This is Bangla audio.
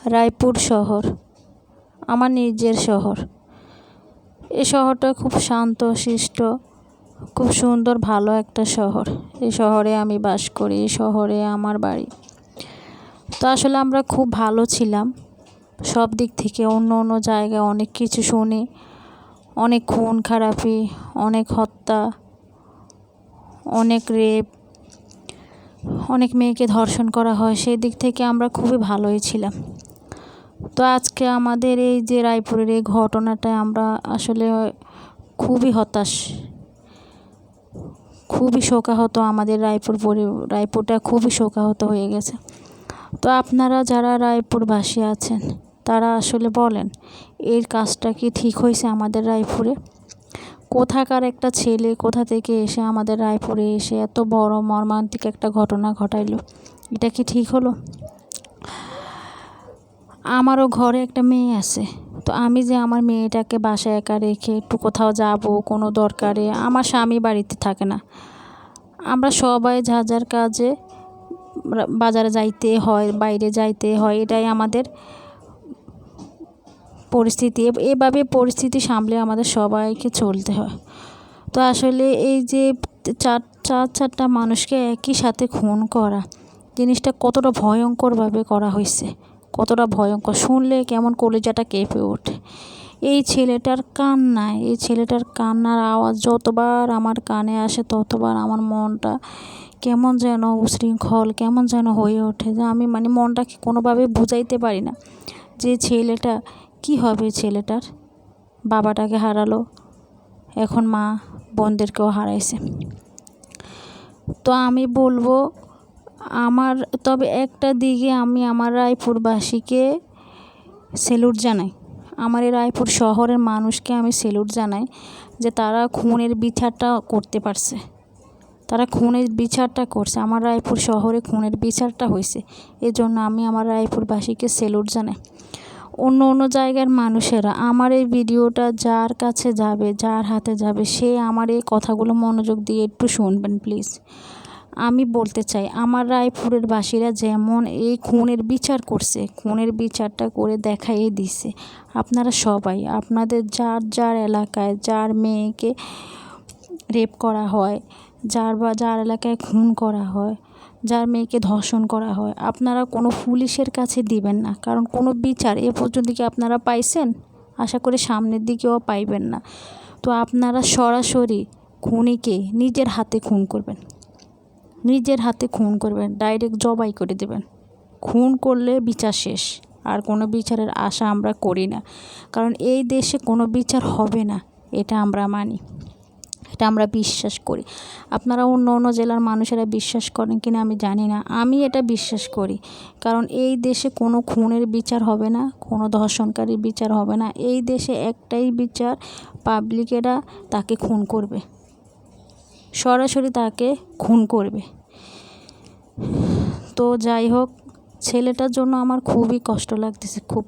রায়পুর শহর আমার নিজের শহর। এই শহরটা খুব শান্তশিষ্ট, খুব সুন্দর, ভালো একটা শহর। এই শহরে আমি বাস করি, এই শহরে আমার বাড়ি। তো আসলে আমরা খুব ভালো ছিলাম সব দিক থেকে। অন্য অন্য জায়গায় অনেক কিছু শুনি, অনেক খুন খারাপি, অনেক হত্যা, অনেক রেপ, অনেক মেয়েকে ধর্ষণ করা হয়। সেই দিক থেকে আমরা খুবই ভালোই ছিলাম। তো আজকে আমাদের এই যে রায়পুরের এই ঘটনাটায় আমরা আসলে খুবই হতাশ, খুবই শোকাহত। আমাদের রায়পুরটা খুবই শোকাহত হয়ে গেছে। তো আপনারা যারা রায়পুরবাসী আছেন তারা আসলে বলেন, এর কাজটা কি ঠিক হয়েছে আমাদের রায়পুরে? কোথাকার একটা ছেলে কোথা থেকে এসে আমাদের রায়পুরে এসে এত বড় মর্মান্তিক একটা ঘটনা ঘটাইলো? এটা কি ঠিক হলো? আমারও ঘরে একটা মেয়ে আছে। তো আমি যে আমার মেয়েটাকে বাসায় একা রেখে একটু কোথাও যাব কোনো দরকারে, আমার স্বামী বাড়িতে থাকে না, আমরা সবাই যার যার কাজে বাজারে যাইতে হয়, বাইরে যাইতে হয়। এটাই আমাদের পরিস্থিতি। এভাবে পরিস্থিতি সামলে আমাদের সবাইকে চলতে হয়। তো আসলে এই যে চারটা মানুষকে একই সাথে খুন করা, জিনিসটা কতটা ভয়ঙ্করভাবে করা হয়েছে, কতটা ভয়ঙ্কর! শুনলে কেমন কলিজাটা কেঁপে ওঠে। এই ছেলেটার কান্নার আওয়াজ যতবার আমার কানে আসে ততবার আমার মনটা কেমন যেন উশৃঙ্খল, কেমন যেন হয়ে ওঠে, যে আমি মনটাকে কোনোভাবে বুঝাইতে পারি না যে ছেলেটা কি হবে। ছেলেটার বাবাটাকে হারালো, এখন মা বোনদেরকেও হারাইছে। তো আমি বলবো, তবে একটা দিকে আমি আমার রায়পুরবাসীকে স্যালুট জানাই, আমার এই রায়পুর শহরের মানুষকে আমি স্যালুট জানাই যে তারা খুনের বিচারটা করতে পারছে, তারা খুনের বিচারটা করছে। আমার রায়পুর শহরে খুনের বিচারটা হয়েছে, এজন্য আমি আমার রায়পুরবাসীকে স্যালুট জানাই। অন্য অন্য জায়গার মানুষেরা আমার এই ভিডিওটা যার কাছে যাবে, যার হাতে যাবে, সে আমার এই কথাগুলো মনোযোগ দিয়ে একটু শুনবেন প্লিজ। আমি বলতে চাই, আমার রায়পুরের বাসীরা যেমন এই খুনের বিচার করছে, খুনের বিচারটা করে দেখাইয়ে দিছে। আপনারা সবাই আপনাদের যার যার এলাকায় যার মেয়েকে রেপ করা হয়, যার এলাকায় খুন করা হয়, যার মেয়েকে ধর্ষণ করা হয়, আপনারা কোনো পুলিশের কাছে দিবেন না, কারণ কোনো বিচার এ পর্যন্ত কি আপনারা পাইছেন? আশা করি সামনের দিকেও পাইবেন না। তো আপনারা সরাসরি খুনিকে নিজের হাতে খুন করবেন, নিজের হাতে খুন করবেন, ডাইরেক্ট জবাই করে দেবেন। খুন করলে বিচার শেষ, আর কোনো বিচারের আশা আমরা করি না, কারণ এই দেশে কোনো বিচার হবে না, এটা আমরা মানি, এটা আমরা বিশ্বাস করি। আপনারা অন্য অন্য জেলার মানুষেরা বিশ্বাস করেন কিনা আমি জানি না, আমি এটা বিশ্বাস করি। কারণ এই দেশে কোনো খুনের বিচার হবে না, কোনো ধর্ষণকারীর বিচার হবে না। এই দেশে একটাই বিচার, পাবলিকেরা তাকে খুন করবে, সরাসরি তাকে খুন করবে। তো যাই হোক, ছেলেটার জন্য আমার খুবই কষ্ট লাগতেছে, খুব।